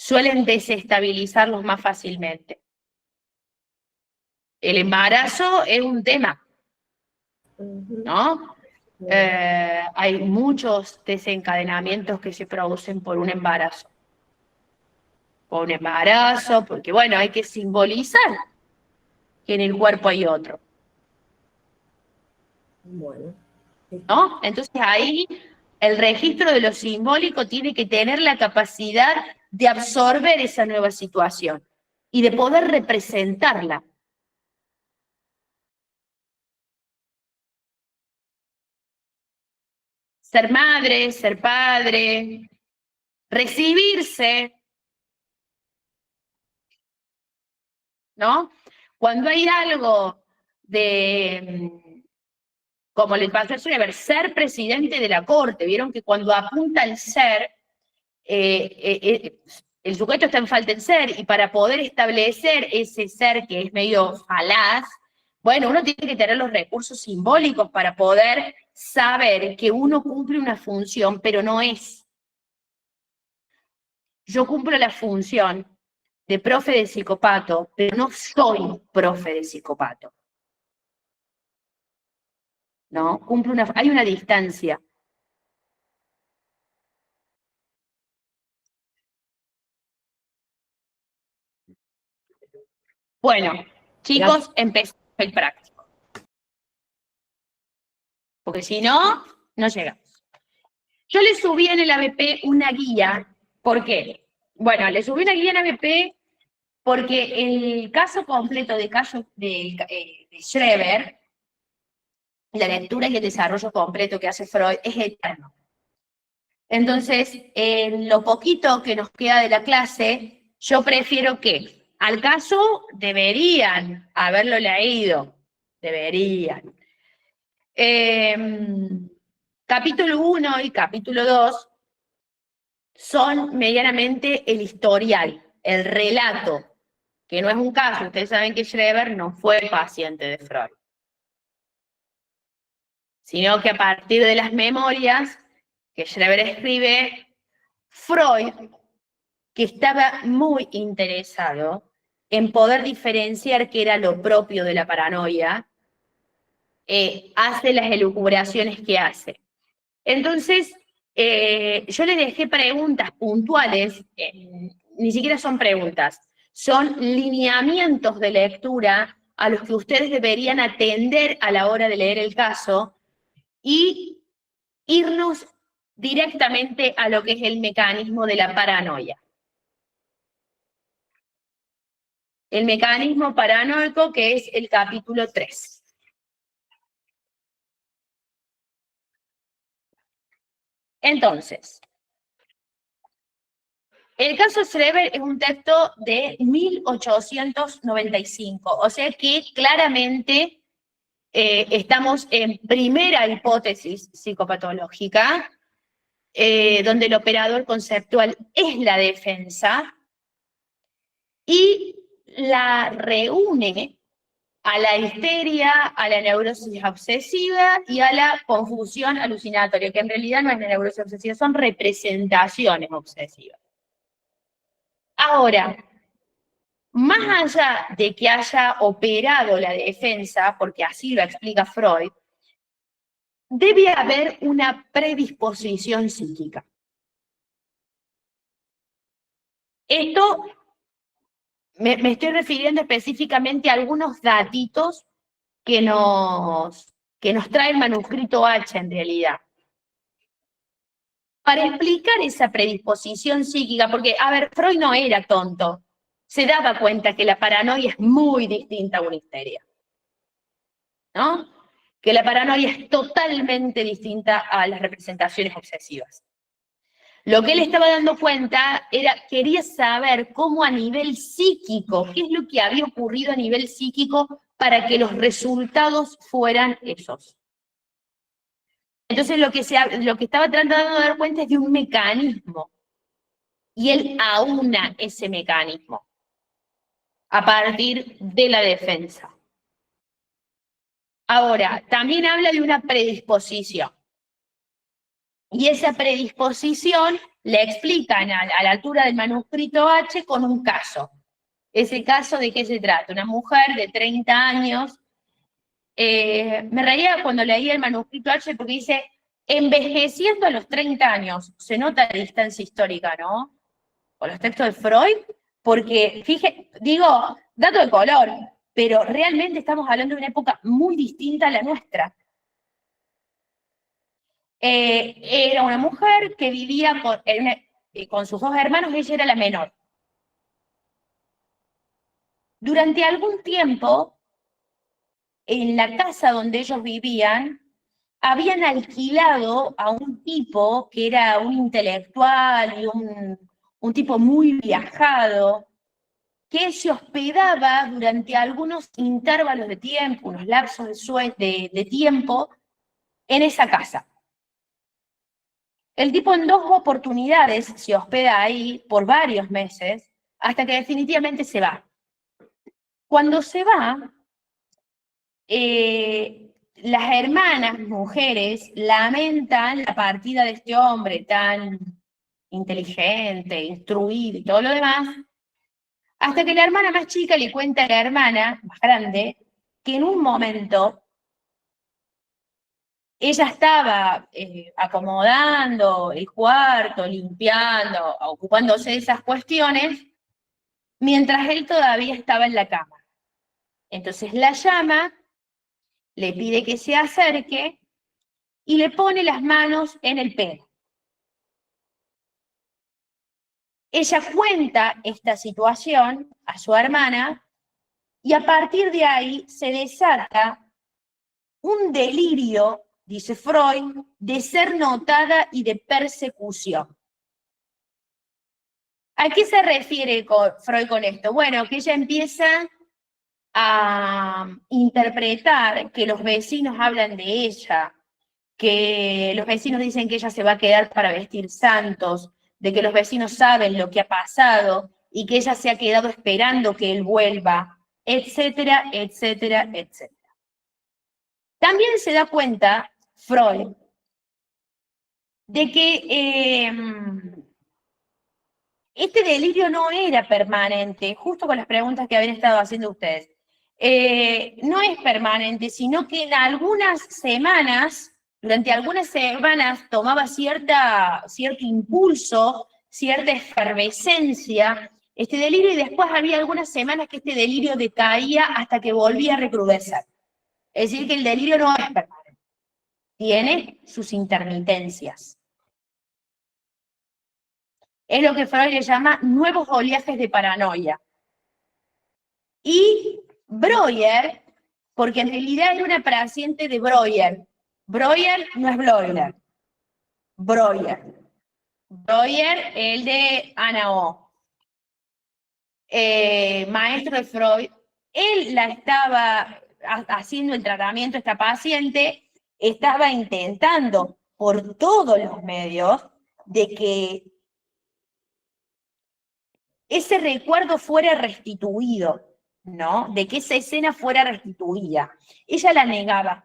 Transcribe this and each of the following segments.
suelen desestabilizarlos más fácilmente. El embarazo es un tema, ¿no? Hay muchos desencadenamientos que se producen por un embarazo. Porque bueno, hay que simbolizar que en el cuerpo hay otro. Bueno. ¿No? Entonces ahí el registro de lo simbólico tiene que tener la capacidad de absorber esa nueva situación y de poder representarla. Ser madre, ser padre, recibirse, ¿no? Cuando hay algo de, como le pasó a Schreber, ser presidente de la corte, vieron que cuando apunta al ser, el sujeto está en falta en ser, y para poder establecer ese ser que es medio falaz, bueno, uno tiene que tener los recursos simbólicos para poder saber que uno cumple una función, pero no es. Yo cumplo la función de profe de psicopato, pero no soy profe de psicopato. ¿No? Hay una distancia. Bueno, chicos, empezamos el práctico. Porque si no, no llegamos. Yo le subí en el ABP una guía. ¿Por qué? Bueno, le subí una guía en ABP porque el caso completo de Schreber, la lectura y el desarrollo completo que hace Freud, es eterno. Entonces, en lo poquito que nos queda de la clase, yo prefiero que, al caso, deberían haberlo leído. Deberían. Capítulo 1 y capítulo 2 son medianamente el historial, el relato, que no es un caso. Ustedes saben que Schreber no fue paciente de Freud, sino que a partir de las memorias que Schreber escribe, Freud, que estaba muy interesado en poder diferenciar qué era lo propio de la paranoia, hace las elucubraciones que hace. Entonces, yo les dejé preguntas puntuales, ni siquiera son preguntas, son lineamientos de lectura a los que ustedes deberían atender a la hora de leer el caso y irnos directamente a lo que es el mecanismo de la paranoia. El mecanismo paranoico, que es el capítulo 3. Entonces, el caso Schreber es un texto de 1895, o sea que claramente estamos en primera hipótesis psicopatológica, donde el operador conceptual es la defensa, y la reúne a la histeria, a la neurosis obsesiva y a la confusión alucinatoria, que en realidad no es la neurosis obsesiva, son representaciones obsesivas. Ahora, más allá de que haya operado la defensa, porque así lo explica Freud, debe haber una predisposición psíquica. Esto me estoy refiriendo específicamente a algunos datitos que nos trae el manuscrito H en realidad. Para explicar esa predisposición psíquica, porque, a ver, Freud no era tonto, se daba cuenta que la paranoia es muy distinta a una histeria, ¿no? Que la paranoia es totalmente distinta a las representaciones obsesivas. Lo que él estaba dando cuenta quería saber cómo a nivel psíquico, qué es lo que había ocurrido a nivel psíquico para que los resultados fueran esos. Entonces lo que estaba tratando de dar cuenta es de un mecanismo, y él aúna ese mecanismo a partir de la defensa. Ahora, también habla de una predisposición. Y esa predisposición le explican a la altura del manuscrito H con un caso. Ese caso, ¿de qué se trata? Una mujer de 30 años, me reía cuando leía el manuscrito H porque dice, envejeciendo a los 30 años, se nota la distancia histórica, ¿no? Con los textos de Freud, porque, fíjate, digo, dato de color, pero realmente estamos hablando de una época muy distinta a la nuestra. Era una mujer que vivía con sus dos hermanos, ella era la menor. Durante algún tiempo, en la casa donde ellos vivían, habían alquilado a un tipo que era un intelectual y un tipo muy viajado, que se hospedaba durante algunos intervalos de tiempo, unos lapsos de tiempo, en esa casa. El tipo en 2 oportunidades se hospeda ahí por varios meses, hasta que definitivamente se va. Cuando se va, las hermanas mujeres lamentan la partida de este hombre tan inteligente, instruido y todo lo demás, hasta que la hermana más chica le cuenta a la hermana más grande que en un momento ella estaba acomodando el cuarto, limpiando, ocupándose de esas cuestiones, mientras él todavía estaba en la cama. Entonces la llama, le pide que se acerque y le pone las manos en el pelo. Ella cuenta esta situación a su hermana y a partir de ahí se desata un delirio, dice Freud, de ser notada y de persecución. ¿A qué se refiere Freud con esto? Bueno, que ella empieza a interpretar que los vecinos hablan de ella, que los vecinos dicen que ella se va a quedar para vestir santos, de que los vecinos saben lo que ha pasado y que ella se ha quedado esperando que él vuelva, etcétera, etcétera, etcétera. También se da cuenta Freud de que este delirio no era permanente, justo con las preguntas que habían estado haciendo ustedes. No es permanente, sino que en algunas semanas, durante algunas semanas, tomaba cierto impulso, cierta efervescencia, este delirio, y después había algunas semanas que este delirio decaía hasta que volvía a recrudecer. Es decir, que el delirio no es permanente, tiene sus intermitencias. Es lo que Freud le llama nuevos oleajes de paranoia. Y Breuer, porque en realidad era una paciente de Breuer. Breuer no es Bleuler. Breuer. Breuer, el de Ana O. Maestro de Freud. Él la estaba haciendo el tratamiento a esta paciente, estaba intentando por todos los medios de que ese recuerdo fuera restituido, ¿no? De que esa escena fuera restituida. Ella la negaba.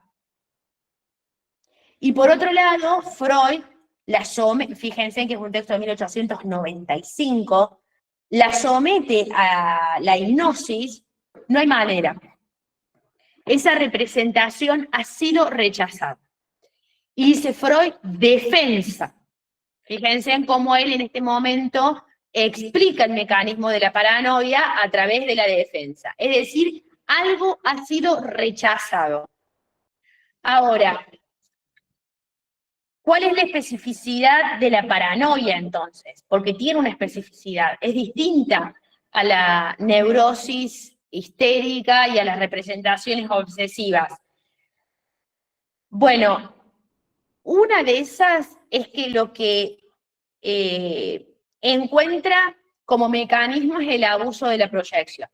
Y por otro lado, Freud la somete, fíjense que es un texto de 1895, la somete a la hipnosis, no hay manera. Esa representación ha sido rechazada. Y dice Freud, defensa. Fíjense en cómo él en este momento explica el mecanismo de la paranoia a través de la defensa. Es decir, algo ha sido rechazado. Ahora, ¿cuál es la especificidad de la paranoia entonces? Porque tiene una especificidad, es distinta a la neurosis histérica y a las representaciones obsesivas. Bueno, una de esas es que lo que encuentra como mecanismo es el abuso de la proyección.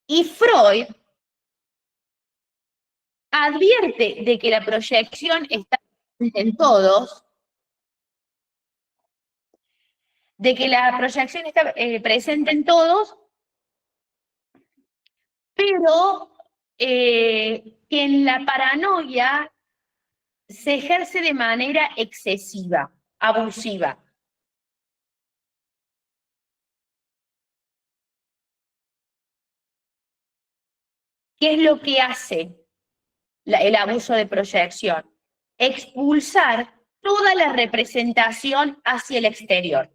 Y Freud advierte de que la proyección está en todos, de que la proyección está presente en todos, pero que en la paranoia se ejerce de manera excesiva, abusiva. ¿Qué es lo que hace el abuso de proyección? Expulsar toda la representación hacia el exterior.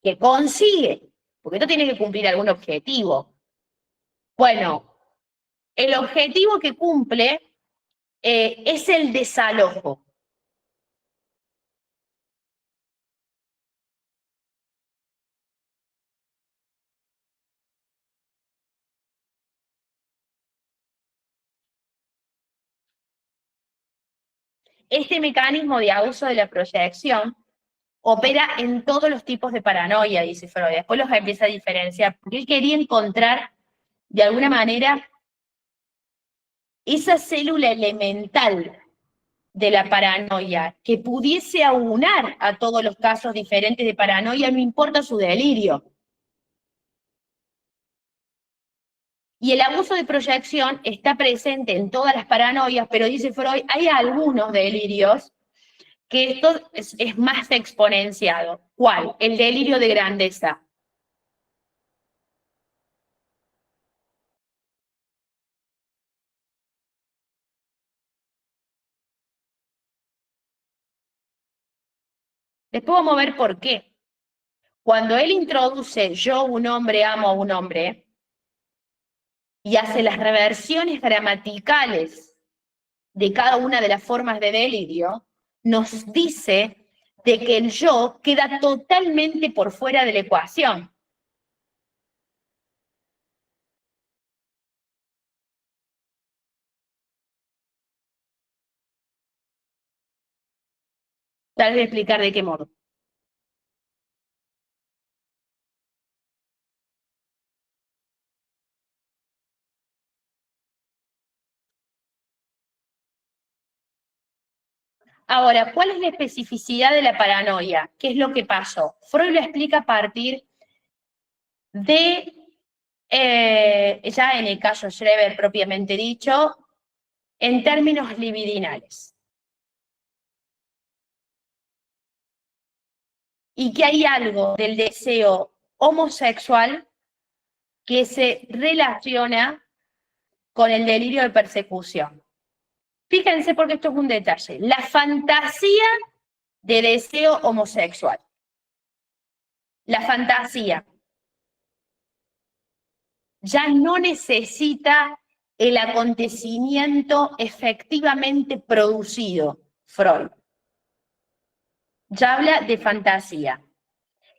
¿Qué consigue? Porque esto tiene que cumplir algún objetivo. Bueno, el objetivo que cumple es el desalojo. Este mecanismo de abuso de la proyección opera en todos los tipos de paranoia, dice Freud. Después los empieza a diferenciar, porque él quería encontrar, de alguna manera, esa célula elemental de la paranoia que pudiese aunar a todos los casos diferentes de paranoia, no importa su delirio. Y el abuso de proyección está presente en todas las paranoias, pero dice Freud, hay algunos delirios que esto es más exponenciado. ¿Cuál? El delirio de grandeza. Después vamos a ver por qué. Cuando él introduce yo, un hombre, amo a un hombre, y hace las reversiones gramaticales de cada una de las formas de delirio, nos dice de que el yo queda totalmente por fuera de la ecuación. Tal vez explicar de qué modo. Ahora, ¿cuál es la especificidad de la paranoia? ¿Qué es lo que pasó? Freud lo explica a partir de, ya en el caso Schreber propiamente dicho, en términos libidinales. Y que hay algo del deseo homosexual que se relaciona con el delirio de persecución. Fíjense porque esto es un detalle. La fantasía de deseo homosexual. La fantasía ya no necesita el acontecimiento efectivamente producido, Freud. Ya habla de fantasía.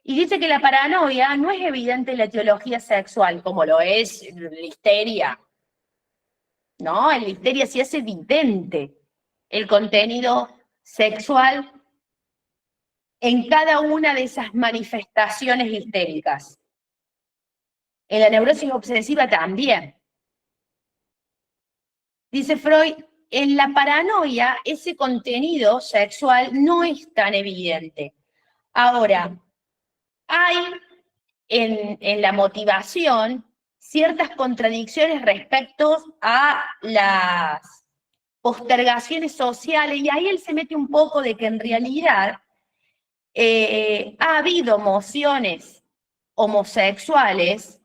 Y dice que la paranoia no es evidente en la etiología sexual, como lo es la histeria. No, en la histeria sí es evidente el contenido sexual en cada una de esas manifestaciones histéricas. En la neurosis obsesiva también. Dice Freud, en la paranoia ese contenido sexual no es tan evidente. Ahora, hay en la motivación ciertas contradicciones respecto a las postergaciones sociales, y ahí él se mete un poco de que en realidad ha habido mociones homosexuales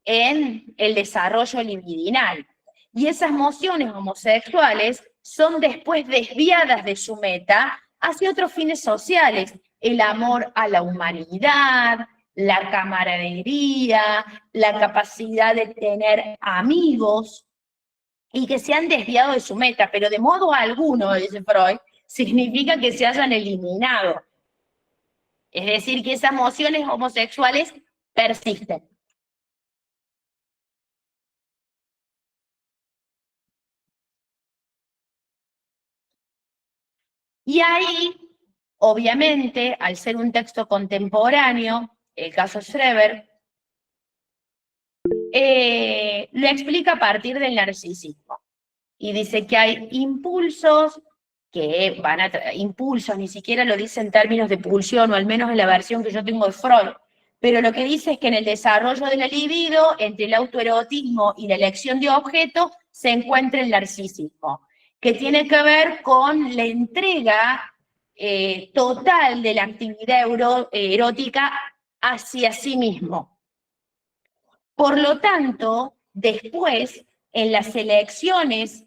en el desarrollo libidinal. Y esas mociones homosexuales son después desviadas de su meta hacia otros fines sociales, el amor a la humanidad, la camaradería, la capacidad de tener amigos, y que se han desviado de su meta, pero de modo alguno, dice Freud, significa que se hayan eliminado. Es decir, que esas mociones homosexuales persisten. Y ahí, obviamente, al ser un texto contemporáneo, el caso Schreber, lo explica a partir del narcisismo. Y dice que hay impulsos que van a impulsos, ni siquiera lo dice en términos de pulsión, o al menos en la versión que yo tengo de Freud, pero lo que dice es que en el desarrollo de la libido, entre el autoerotismo y la elección de objeto, se encuentra el narcisismo, que tiene que ver con la entrega total de la actividad erótica hacia sí mismo. Por lo tanto, después, en las selecciones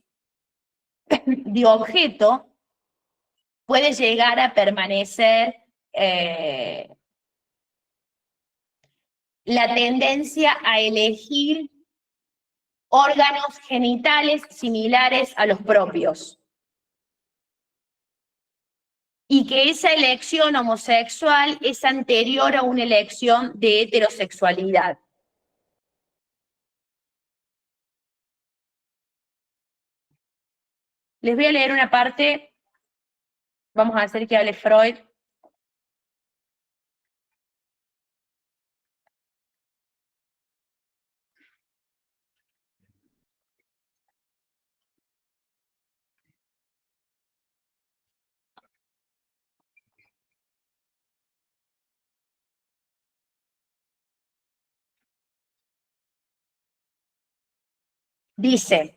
de objeto, puede llegar a permanecer la tendencia a elegir órganos genitales similares a los propios. Y que esa elección homosexual es anterior a una elección de heterosexualidad. Les voy a leer una parte, vamos a hacer que hable Freud. Dice,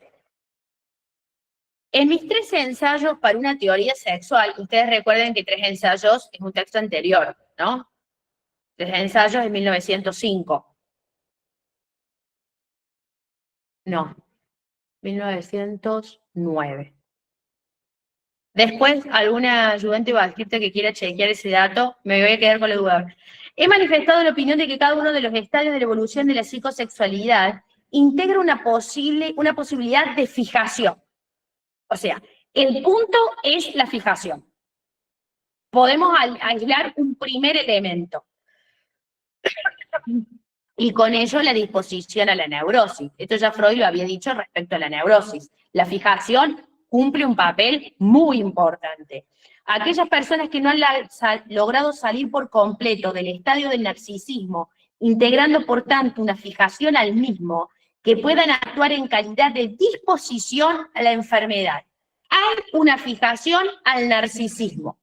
en mis 3 ensayos para una teoría sexual, ustedes recuerden que 3 ensayos es un texto anterior, ¿no? 3 ensayos de 1905. No, 1909. Después, alguna ayudante o adscripta que quiera chequear ese dato, me voy a quedar con la duda. He manifestado la opinión de que cada uno de los estadios de la evolución de la psicosexualidad integra una posibilidad de fijación. O sea, el punto es la fijación. Podemos aislar un primer elemento. Y con ello la disposición a la neurosis. Esto ya Freud lo había dicho respecto a la neurosis. La fijación cumple un papel muy importante. Aquellas personas que no han logrado salir por completo del estadio del narcisismo, integrando por tanto una fijación al mismo, que puedan actuar en calidad de disposición a la enfermedad. Hay una fijación al narcisismo.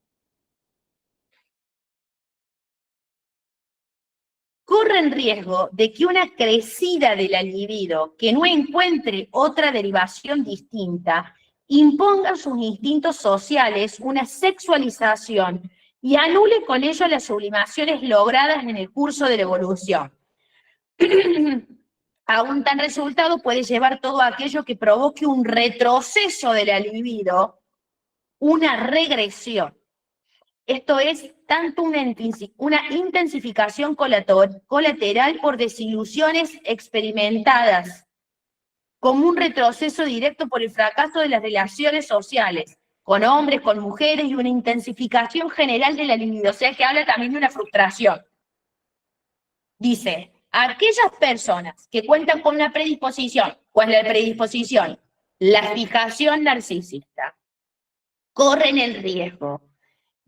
Corren riesgo de que una crecida de la libido que no encuentre otra derivación distinta imponga sus instintos sociales una sexualización y anule con ello las sublimaciones logradas en el curso de la evolución. A un tan resultado puede llevar todo aquello que provoque un retroceso de la libido, una regresión. Esto es tanto una intensificación colateral por desilusiones experimentadas, como un retroceso directo por el fracaso de las relaciones sociales, con hombres, con mujeres, y una intensificación general de la libido, o sea que habla también de una frustración. Dice, aquellas personas que cuentan con una predisposición, ¿cuál es la predisposición? La fijación narcisista, corren el riesgo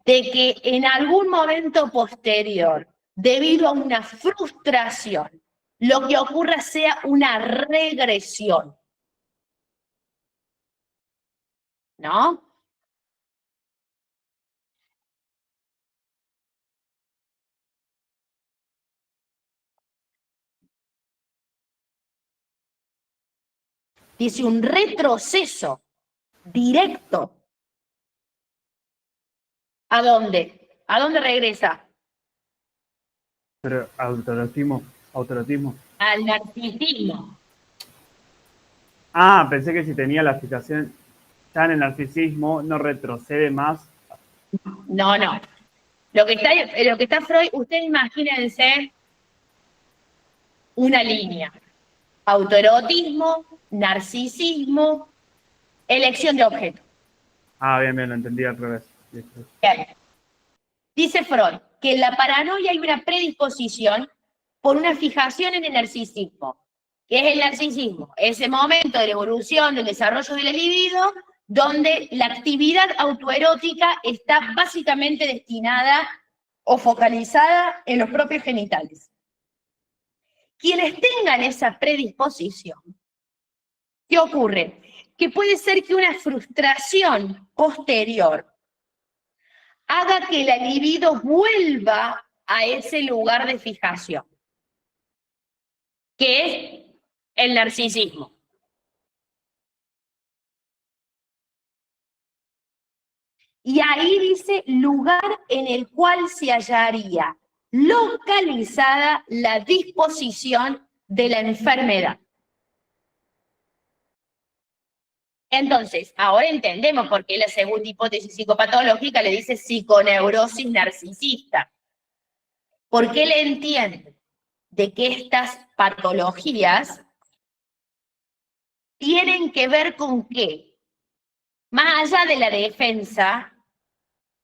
de que en algún momento posterior, debido a una frustración, lo que ocurra sea una regresión. ¿No? Dice un retroceso directo. ¿A dónde? ¿A dónde regresa? Pero autorotismo. Al narcisismo. Ah, pensé que si tenía la fijación ya en el narcisismo, no retrocede más. No, no. Lo que está Freud, ustedes imagínense una línea. Autoerotismo, narcisismo, elección de objeto. Ah, bien, lo entendí al revés. Bien. Dice Freud que en la paranoia hay una predisposición por una fijación en el narcisismo. ¿Qué es el narcisismo? Ese momento de la evolución, del desarrollo de la libido, donde la actividad autoerótica está básicamente destinada o focalizada en los propios genitales. Quienes tengan esa predisposición, ¿qué ocurre? Que puede ser que una frustración posterior haga que la libido vuelva a ese lugar de fijación, que es el narcisismo. Y ahí dice lugar en el cual se hallaría localizada la disposición de la enfermedad. Entonces, ahora entendemos por qué la segunda hipótesis psicopatológica le dice psiconeurosis narcisista. Porque él entiende de que estas patologías tienen que ver con qué. Más allá de la defensa,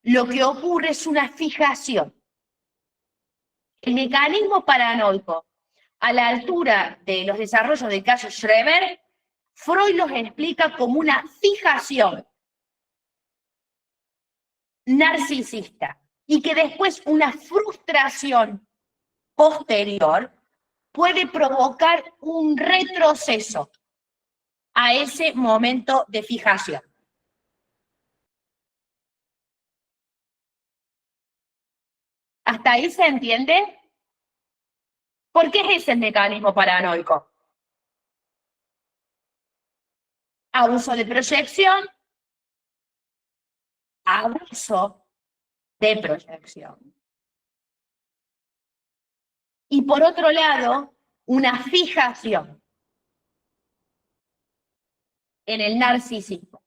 lo que ocurre es una fijación. El mecanismo paranoico, a la altura de los desarrollos del caso Schreber, Freud los explica como una fijación narcisista y que después una frustración posterior puede provocar un retroceso a ese momento de fijación. ¿Hasta ahí se entiende? ¿Por qué es ese el mecanismo paranoico? Abuso de proyección, abuso de proyección. Y por otro lado, una fijación en el narcisismo.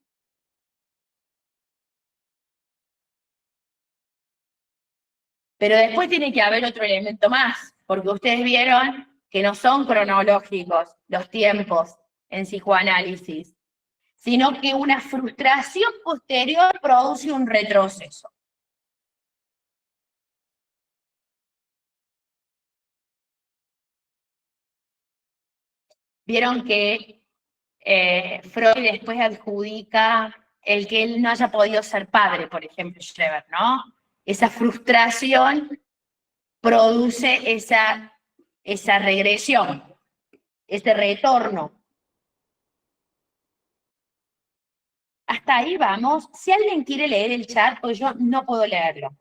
Pero después tiene que haber otro elemento más, porque ustedes vieron que no son cronológicos los tiempos en psicoanálisis, sino que una frustración posterior produce un retroceso. Vieron que Freud después adjudica el que él no haya podido ser padre, por ejemplo, Schreber, ¿no? Esa frustración produce esa regresión, ese retorno. Hasta ahí vamos. Si alguien quiere leer el chat, pues yo no puedo leerlo.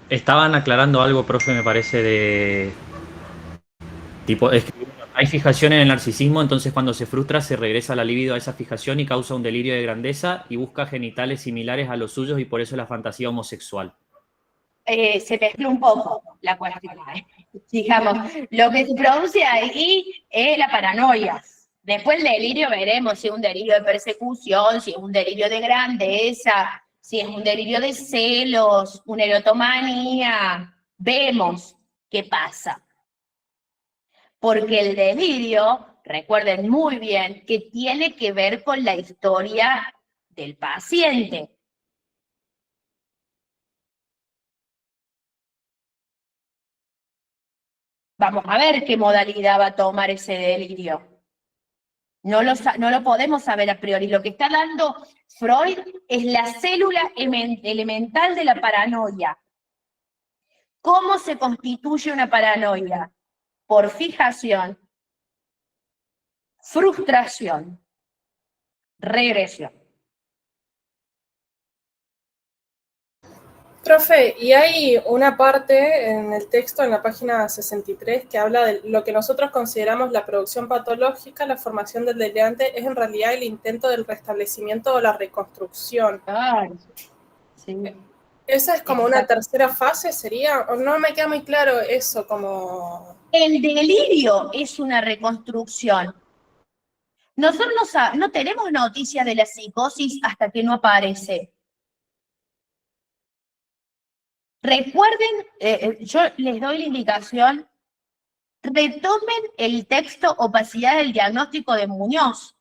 Estaban aclarando algo, profe, me parece, de tipo, es que hay fijación en el narcisismo, entonces cuando se frustra se regresa la libido a esa fijación y causa un delirio de grandeza y busca genitales similares a los suyos y por eso la fantasía homosexual. Se mezcla un poco la cuestión. Digamos, lo que se produce ahí es la paranoia. Después el delirio veremos si es un delirio de persecución, si es un delirio de grandeza, si es un delirio de celos, una erotomanía. Vemos qué pasa. Porque el delirio, recuerden muy bien, que tiene que ver con la historia del paciente. Vamos a ver qué modalidad va a tomar ese delirio. No lo podemos saber a priori. Lo que está dando Freud es la célula elemental de la paranoia. ¿Cómo se constituye una paranoia? Por fijación, frustración, regresión. Profe, y hay una parte en el texto, en la página 63, que habla de lo que nosotros consideramos la producción patológica, la formación del delirante, es en realidad el intento del restablecimiento o la reconstrucción. Ay, sí. ¿Esa es como una tercera fase, sería? ¿O no me queda muy claro eso, como...? El delirio es una reconstrucción. Nosotros no tenemos noticia de la psicosis hasta que no aparece. Recuerden, yo les doy la indicación, retomen el texto Opacidad del diagnóstico de Muñoz,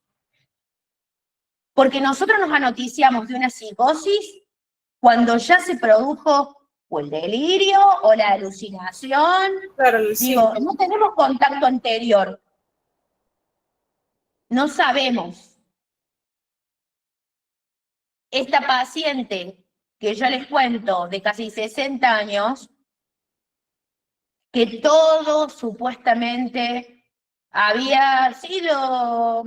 porque nosotros nos anoticiamos de una psicosis cuando ya se produjo o el delirio o la alucinación. Claro, Digo, no tenemos contacto anterior. No sabemos. Esta paciente que yo les cuento de casi 60 años, que todo supuestamente había sido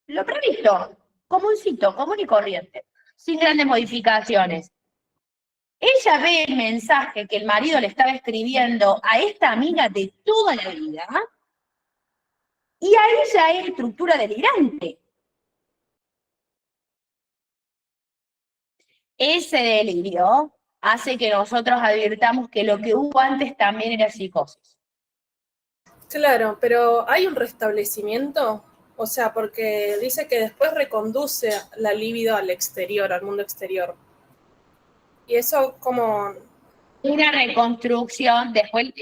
lo previsto, comúncito, común y corriente, sin grandes modificaciones. Ella ve el mensaje que el marido le estaba escribiendo a esta amiga de toda la vida, y a ella es estructura delirante. Ese delirio hace que nosotros advirtamos que lo que hubo antes también era psicosis. Claro, pero ¿hay un restablecimiento? O sea, porque dice que después reconduce la libido al exterior, al mundo exterior. Y eso como... Una reconstrucción, después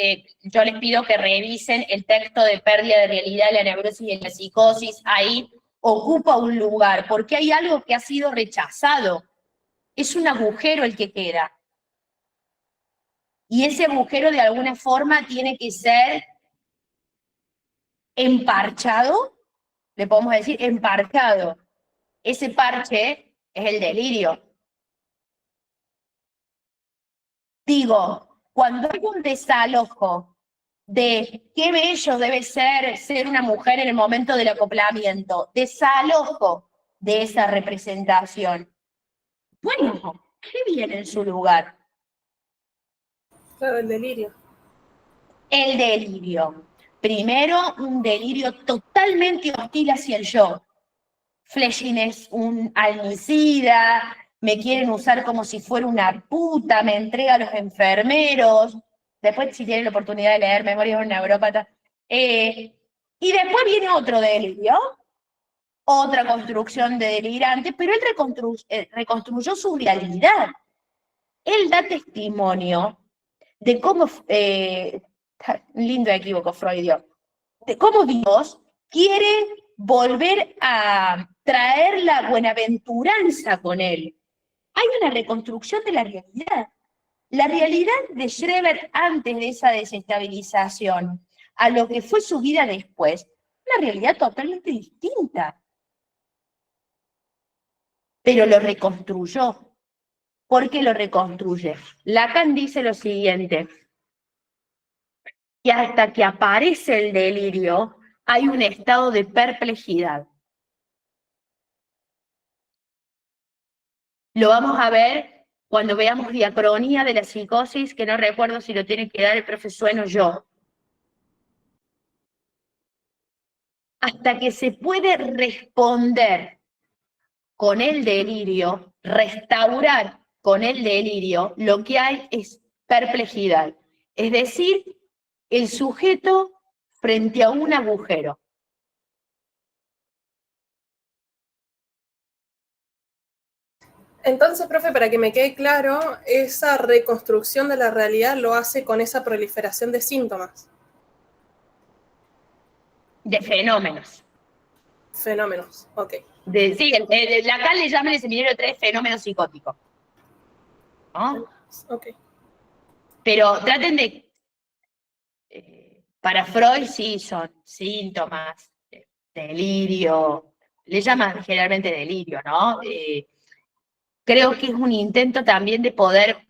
yo les pido que revisen el texto de pérdida de realidad, la neurosis y la psicosis, ahí ocupa un lugar, porque hay algo que ha sido rechazado. Es un agujero el que queda. Y ese agujero de alguna forma tiene que ser emparchado, le podemos decir emparchado. Ese parche es el delirio. Digo, cuando hay un desalojo de qué bello debe ser una mujer en el momento del acoplamiento, desalojo de esa representación. Bueno, ¿qué viene en su lugar? Claro, el delirio. El delirio. Primero, un delirio totalmente hostil hacia el yo. Fletching es un almicida, me quieren usar como si fuera una puta, me entrega a los enfermeros. Después, si tienen la oportunidad de leer Memorias de un neurópata. Y después viene otro delirio, otra construcción de delirante, pero él reconstruyó su realidad. Él da testimonio de cómo, lindo equívoco freudiano, de cómo Dios quiere volver a traer la buenaventuranza con él. Hay una reconstrucción de la realidad. La realidad de Schreber antes de esa desestabilización a lo que fue su vida después, una realidad totalmente distinta. Pero lo reconstruyó. ¿Por qué lo reconstruye? Lacan dice lo siguiente, que hasta que aparece el delirio hay un estado de perplejidad. Lo vamos a ver cuando veamos diacronía de la psicosis, que no recuerdo si lo tiene que dar el profesor o yo. Hasta que se puede responder con el delirio, restaurar con el delirio, lo que hay es perplejidad. Es decir, el sujeto frente a un agujero. Entonces, profe, para que me quede claro, esa reconstrucción de la realidad lo hace con esa proliferación de síntomas. De fenómenos. Fenómenos, ok. Sí, Lacan le llama en el seminario 3 fenómenos psicóticos. ¿No? Ok. Pero traten de... para Freud sí son síntomas, delirio, le llaman generalmente delirio, ¿no? Creo que es un intento también de poder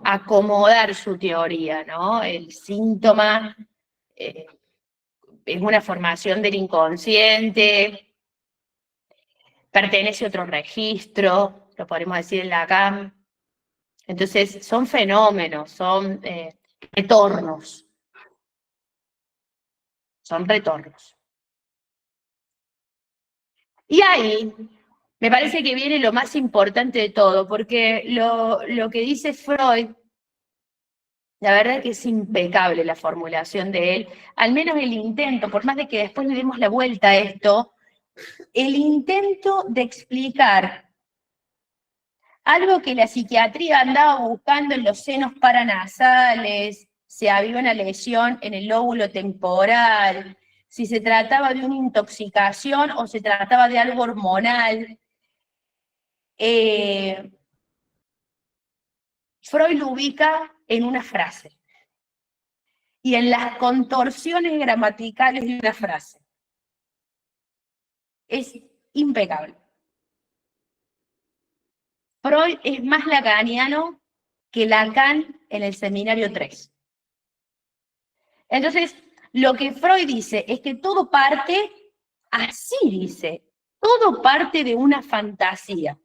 acomodar su teoría, ¿no? El síntoma es una formación del inconsciente, pertenece a otro registro, lo podemos decir en Lacan. Entonces, son fenómenos, son retornos. Son retornos. Y ahí me parece que viene lo más importante de todo, porque lo que dice Freud, la verdad que es impecable la formulación de él, al menos el intento, por más de que después le demos la vuelta a esto, el intento de explicar algo que la psiquiatría andaba buscando en los senos paranasales, si había una lesión en el lóbulo temporal, si se trataba de una intoxicación o se trataba de algo hormonal. Freud lo ubica en una frase y en las contorsiones gramaticales de una frase. Es impecable. Freud es más lacaniano que Lacan en el seminario 3. Entonces, lo que Freud dice es que todo parte, así dice, todo parte de una fantasía.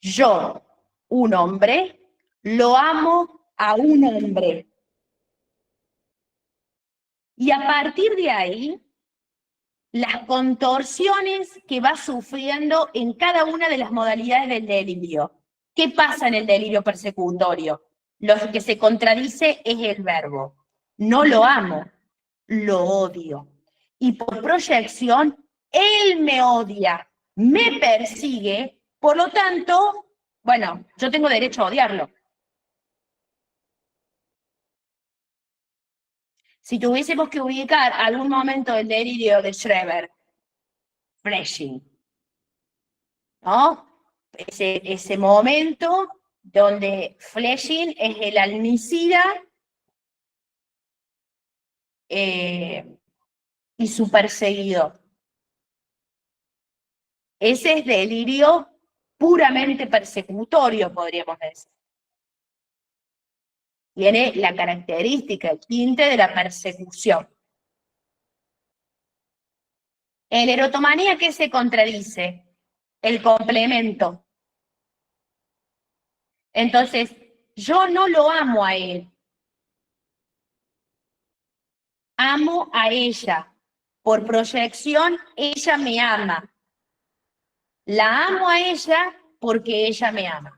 Yo, un hombre, lo amo a un hombre. Y a partir de ahí, las contorsiones que va sufriendo en cada una de las modalidades del delirio. ¿Qué pasa en el delirio persecutorio? Lo que se contradice es el verbo. No lo amo, lo odio. Y por proyección, él me odia, me persigue, por lo tanto, bueno, yo tengo derecho a odiarlo. Si tuviésemos que ubicar algún momento del delirio de Schreber, Flesching, ¿no? Ese momento donde Flesching es el almicida y su perseguidor. Ese es delirio puramente persecutorio, podríamos decir. Tiene la característica, el tinte de la persecución. En la erotomanía, ¿qué se contradice? El complemento. Entonces, yo no lo amo a él. Amo a ella. Por proyección, ella me ama. La amo a ella porque ella me ama.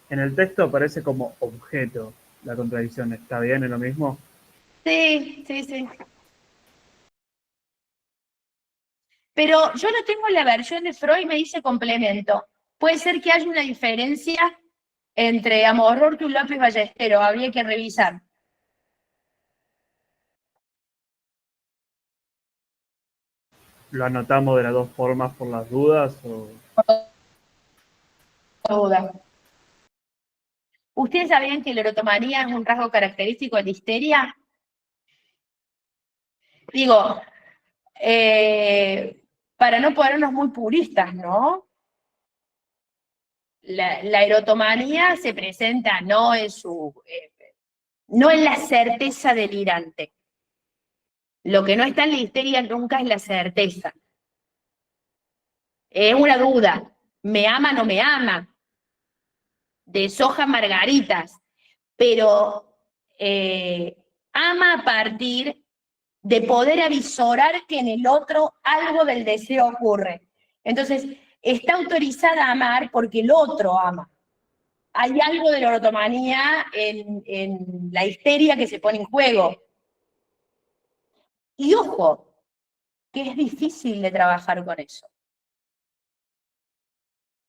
En el texto aparece como objeto la contradicción. ¿Está bien? ¿Es lo mismo? Sí, sí, sí. Pero yo lo tengo en la versión de Freud, me dice complemento. Puede ser que haya una diferencia entre Amororto y López Ballesteros, habría que revisar. ¿Lo anotamos de las dos formas por las dudas? O... Duda. ¿Ustedes sabían que la erotomanía es un rasgo característico de la histeria? Digo, para no ponernos muy puristas, ¿no? La erotomanía se presenta no en no en la certeza delirante. Lo que no está en la histeria nunca es la certeza. Es una duda. ¿Me ama o no me ama? Deshoja margaritas. Pero ama a partir de poder avisorar que en el otro algo del deseo ocurre. Entonces, está autorizada a amar porque el otro ama. Hay algo de la erotomanía en la histeria que se pone en juego. Y ojo, que es difícil de trabajar con eso.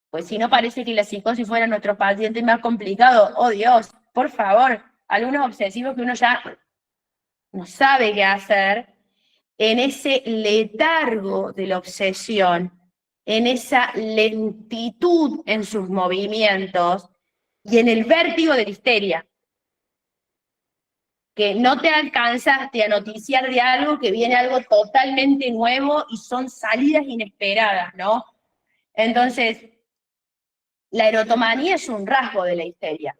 Pues si no parece que la psicosis fuera nuestro paciente más complicado. Oh Dios, por favor, algunos obsesivos que uno ya no sabe qué hacer, en ese letargo de la obsesión, en esa lentitud en sus movimientos y en el vértigo de la histeria, que no te alcanzaste a noticiar de algo, que viene algo totalmente nuevo y son salidas inesperadas, ¿no? Entonces, la erotomanía es un rasgo de la histeria.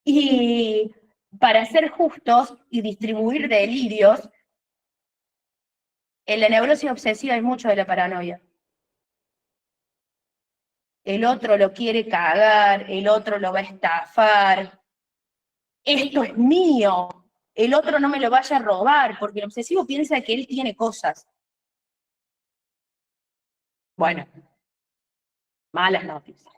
Y para ser justos y distribuir delirios, en la neurosis obsesiva hay mucho de la paranoia. El otro lo quiere cagar, el otro lo va a estafar. Esto es mío, el otro no me lo vaya a robar, porque el obsesivo piensa que él tiene cosas. Bueno, malas noticias.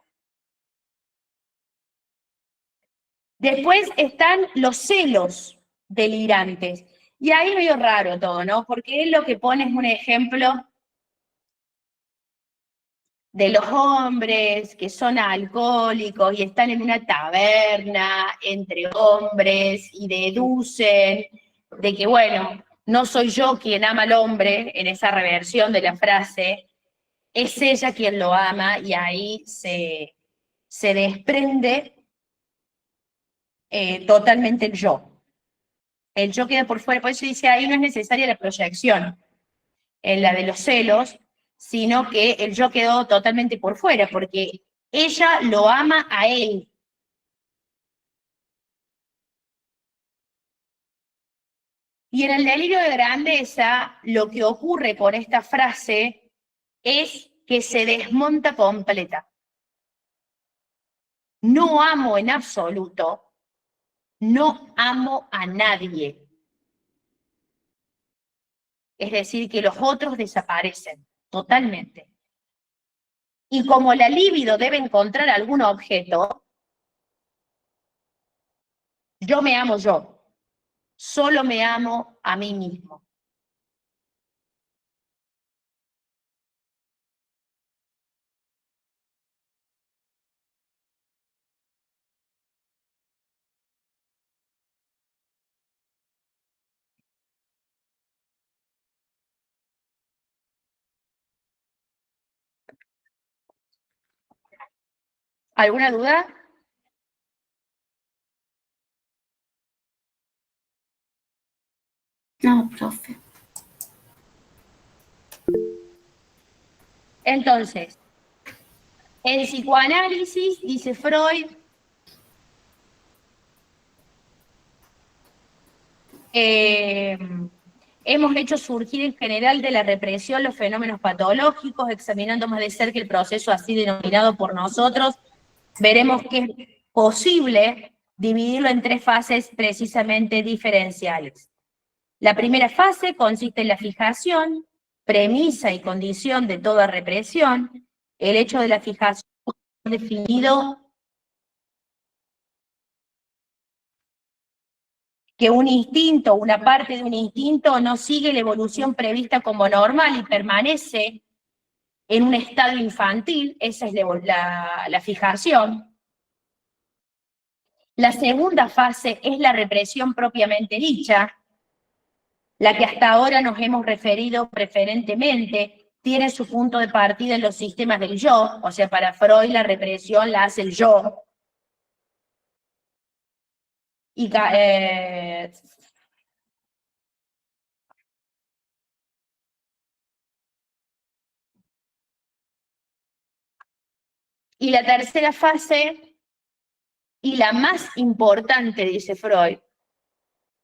Después están los celos delirantes. Y ahí es medio raro todo, ¿no? Porque él lo que pone es un ejemplo de los hombres que son alcohólicos y están en una taberna entre hombres y deducen de que, bueno, no soy yo quien ama al hombre en esa reversión de la frase, es ella quien lo ama y ahí se desprende totalmente el yo. El yo queda por fuera, por eso dice ahí no es necesaria la proyección en la de los celos, sino que el yo quedó totalmente por fuera, porque ella lo ama a él. Y en el delirio de grandeza, lo que ocurre con esta frase es que se desmonta completa. No amo en absoluto, no amo a nadie. Es decir, que los otros desaparecen totalmente. Y como la libido debe encontrar algún objeto, yo me amo yo. Solo me amo a mí mismo. ¿Alguna duda? No, profe. Entonces, en psicoanálisis, dice Freud, hemos hecho surgir en general de la represión los fenómenos patológicos, examinando más de cerca el proceso así denominado por nosotros, veremos que es posible dividirlo en 3 fases precisamente diferenciales. La primera fase consiste en la fijación, premisa y condición de toda represión. El hecho de la fijación definido que un instinto, una parte de un instinto no sigue la evolución prevista como normal y permanece en un estado infantil, esa es la fijación. La segunda fase es la represión propiamente dicha, la que hasta ahora nos hemos referido preferentemente, tiene su punto de partida en los sistemas del yo, o sea, para Freud la represión la hace el yo. Y la tercera fase, y la más importante, dice Freud,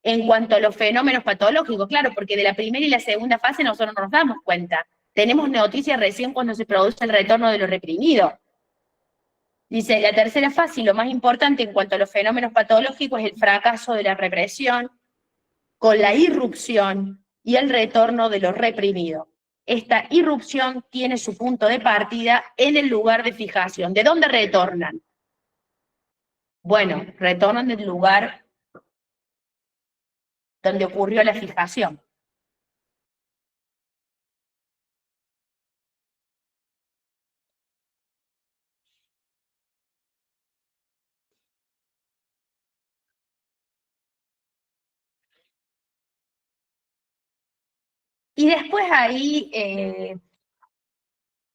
en cuanto a los fenómenos patológicos, claro, porque de la primera y la segunda fase nosotros no nos damos cuenta. Tenemos noticias recién cuando se produce el retorno de lo reprimido. Dice, la tercera fase, y lo más importante en cuanto a los fenómenos patológicos, es el fracaso de la represión con la irrupción y el retorno de lo reprimido. Esta irrupción tiene su punto de partida en el lugar de fijación. ¿De dónde retornan? Bueno, retornan del lugar donde ocurrió la fijación. Y después ahí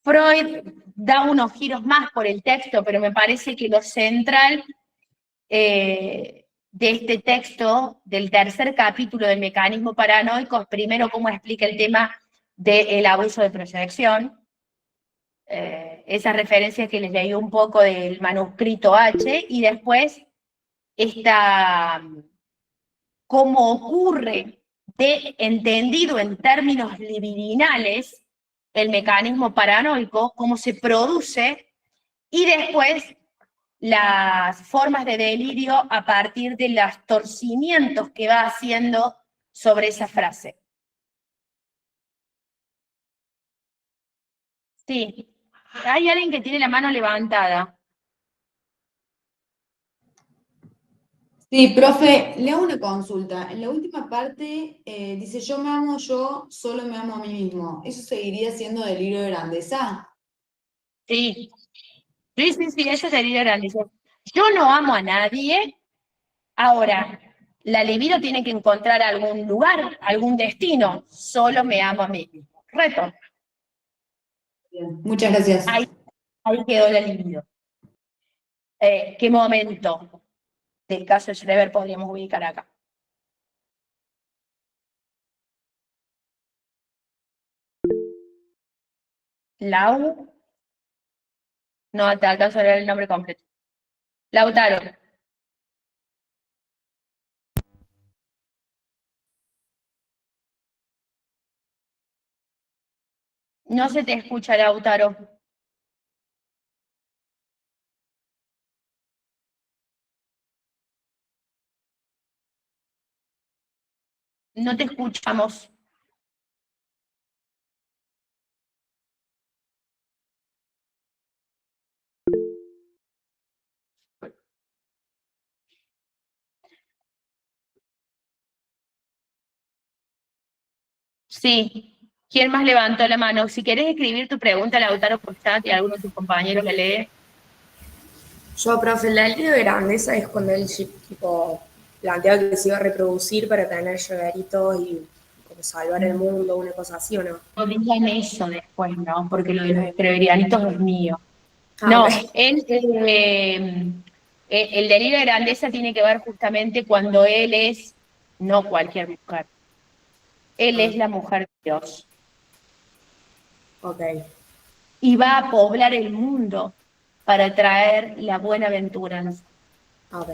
Freud da unos giros más por el texto, pero me parece que lo central de este texto, del tercer capítulo del mecanismo paranoico, es primero cómo explica el tema del abuso de proyección, esas referencias que les leí un poco del manuscrito H, y después cómo ocurre entendido en términos libidinales el mecanismo paranoico, cómo se produce, y después las formas de delirio a partir de los torcimientos que va haciendo sobre esa frase. Sí, hay alguien que tiene la mano levantada. Sí, profe, le hago una consulta. En la última parte dice, yo me amo yo, solo me amo a mí mismo. ¿Eso seguiría siendo delirio de grandeza? Sí, sí, eso sería grandísimo. Yo no amo a nadie. Ahora, la libido tiene que encontrar algún lugar, algún destino. Solo me amo a mí mismo. Reto. Bien, muchas gracias. Ahí quedó la libido. ¿Qué momento del caso de Schreber podríamos ubicar acá? Lau. No te alcanzo a leer el nombre completo. Lautaro. No se te escucha, Lautaro. No te escuchamos. Sí. ¿Quién más levantó la mano? Si querés escribir tu pregunta, Lautaro, por chat y alguno de tus compañeros la lee. Yo, profe, la ley de grandeza es cuando él tipo plantea que se iba a reproducir para tener llaveritos y como salvar el mundo, una cosa así, ¿o no? No digan eso después, ¿no? Porque lo de los escreverianitos es mío. Ah, No, ok. el delirio de grandeza tiene que ver justamente cuando él es no cualquier mujer. Él es la mujer de Dios. Ok. Y va a poblar el mundo para traer la buena aventuranza. Ok.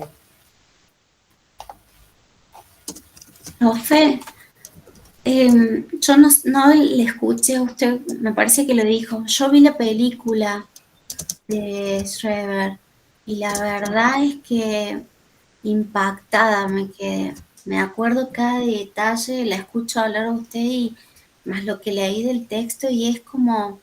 Profe, yo no le escuché a usted, me parece que lo dijo. Yo vi la película de Schreber y la verdad es que impactada me quedé. Me acuerdo cada detalle, la escucho hablar a usted y más lo que leí del texto y es como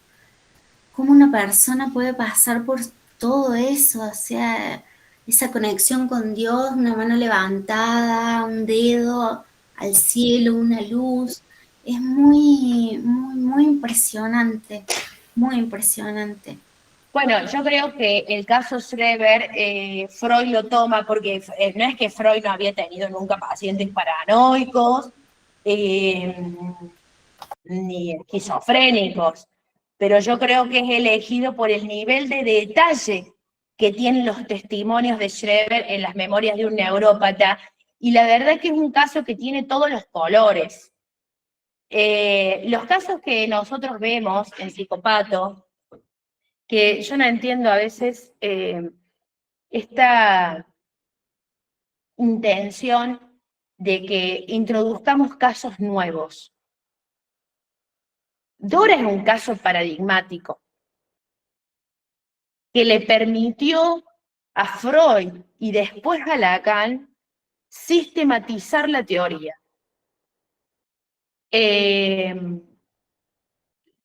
cómo una persona puede pasar por todo eso, o sea, esa conexión con Dios, una mano levantada, un dedo al cielo, una luz, es muy impresionante, muy impresionante. Bueno, yo creo que el caso Schreber, Freud lo toma porque no es que Freud no había tenido nunca pacientes paranoicos, ni esquizofrénicos, pero yo creo que es elegido por el nivel de detalle que tienen los testimonios de Schreber en las memorias de un neurópata, y la verdad es que es un caso que tiene todos los colores. Los casos que nosotros vemos en Psicopato, que yo no entiendo a veces esta intención de que introduzcamos casos nuevos. Dora es un caso paradigmático que le permitió a Freud y después a Lacan sistematizar la teoría.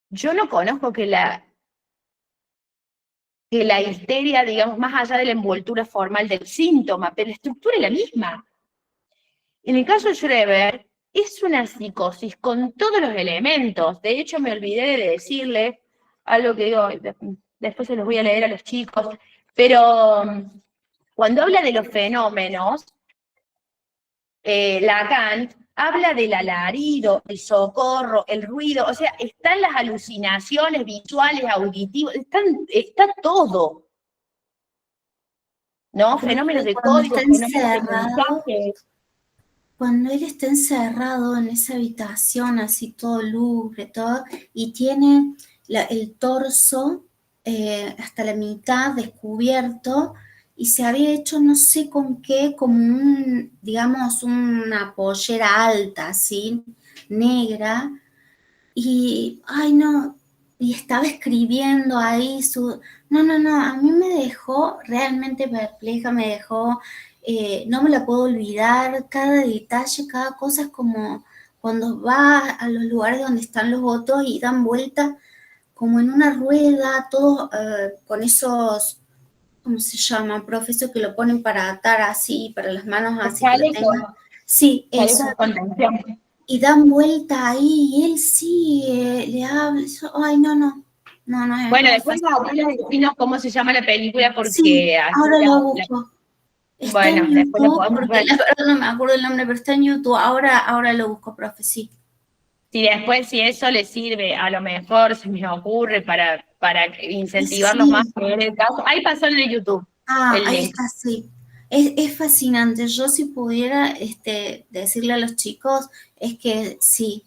Yo no conozco que la histeria, digamos, más allá de la envoltura formal del síntoma, pero la estructura es la misma. En el caso de Schreber, es una psicosis con todos los elementos. De hecho, me olvidé de decirle algo que digo, después se los voy a leer a los chicos, pero cuando habla de los fenómenos, Lacan habla del alarido, el socorro, el ruido, o sea, están las alucinaciones visuales, auditivas, está todo, ¿no? Fenómenos de Cuando está código, fenómenos de encerrado, mensaje. cuando él está encerrado en esa habitación, así todo lúgubre, todo, y tiene el torso hasta la mitad descubierto, y se había hecho no sé con qué, como digamos, una pollera alta, así, negra, y, ay no, y estaba escribiendo ahí no, a mí me dejó realmente perpleja, me dejó, no me la puedo olvidar, cada detalle, cada cosa es como cuando va a los lugares donde están los votos y dan vuelta como en una rueda, todos con esos, ¿cómo se llama? Profesor que lo ponen para atar así, para las manos así que lo tengan. Sí, eso, Chalecos de contención. y dan vuelta ahí, y él sí le habla, ay, no, Bueno, es después Gabriela decinos cómo se llama la película sí, porque así ahora lo busco. Está bueno, en después lo YouTube, podemos porque ver. la verdad no me acuerdo el nombre, pero está en YouTube, ahora lo busco, profe, sí. Si eso les sirve, a lo mejor se me ocurre para incentivarlos más Sí, a ver el caso. Ahí pasó en el YouTube, el ahí link. está, sí. Es fascinante. Yo si pudiera decirle a los chicos, es que sí,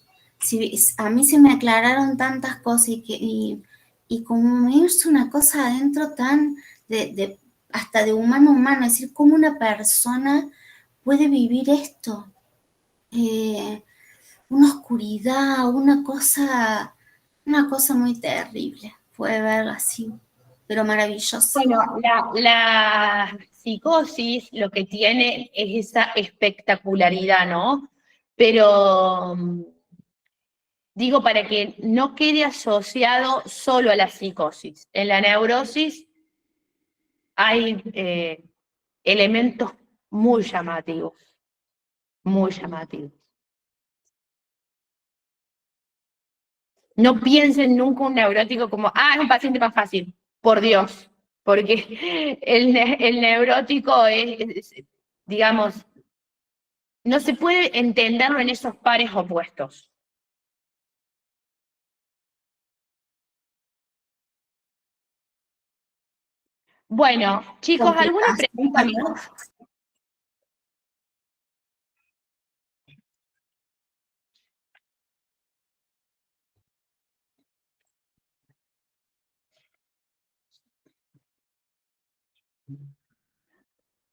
a mí se me aclararon tantas cosas y como me hizo una cosa adentro tan hasta de humano a humano, es decir, cómo una persona puede vivir esto. Una oscuridad, una cosa muy terrible. Fue verlo así, pero maravilloso. Bueno, la psicosis lo que tiene es esa espectacularidad, ¿no? Pero digo, para que no quede asociado solo a la psicosis. En la neurosis hay elementos muy llamativos, muy llamativos. No piensen nunca un neurótico como, es un paciente más fácil, por Dios, porque el neurótico digamos, no se puede entenderlo en esos pares opuestos. Bueno, chicos, ¿alguna pregunta más?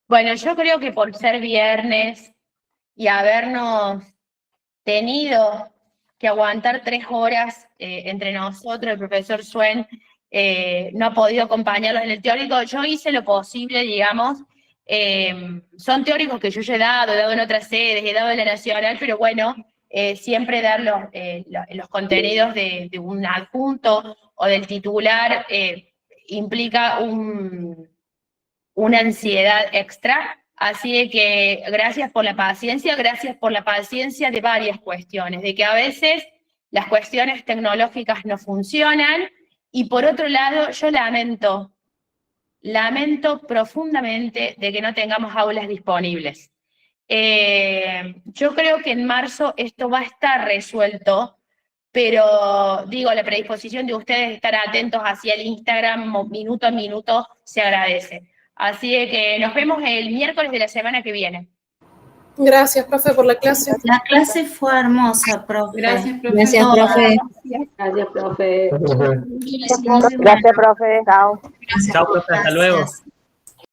Bueno, yo creo que por ser viernes y habernos tenido que aguantar 3 horas entre nosotros, el profesor Swen no ha podido acompañarlos en el teórico, yo hice lo posible, digamos, son teóricos que yo ya he dado en otras sedes, he dado en la Nacional, pero bueno, siempre dar los contenidos de un adjunto o del titular implica una ansiedad extra. Así que gracias por la paciencia de varias cuestiones, de que a veces las cuestiones tecnológicas no funcionan, y por otro lado, yo lamento profundamente de que no tengamos aulas disponibles. Yo creo que en marzo esto va a estar resuelto, pero digo, la predisposición de ustedes de estar atentos hacia el Instagram minuto a minuto se agradece. Así que nos vemos el miércoles de la semana que viene. Gracias, profe, por la clase. La clase fue hermosa, profe. Gracias, profe. Gracias, profe. Gracias, profe. Muy Gracias, profe. Chao. Chao, profe, hasta luego. Gracias.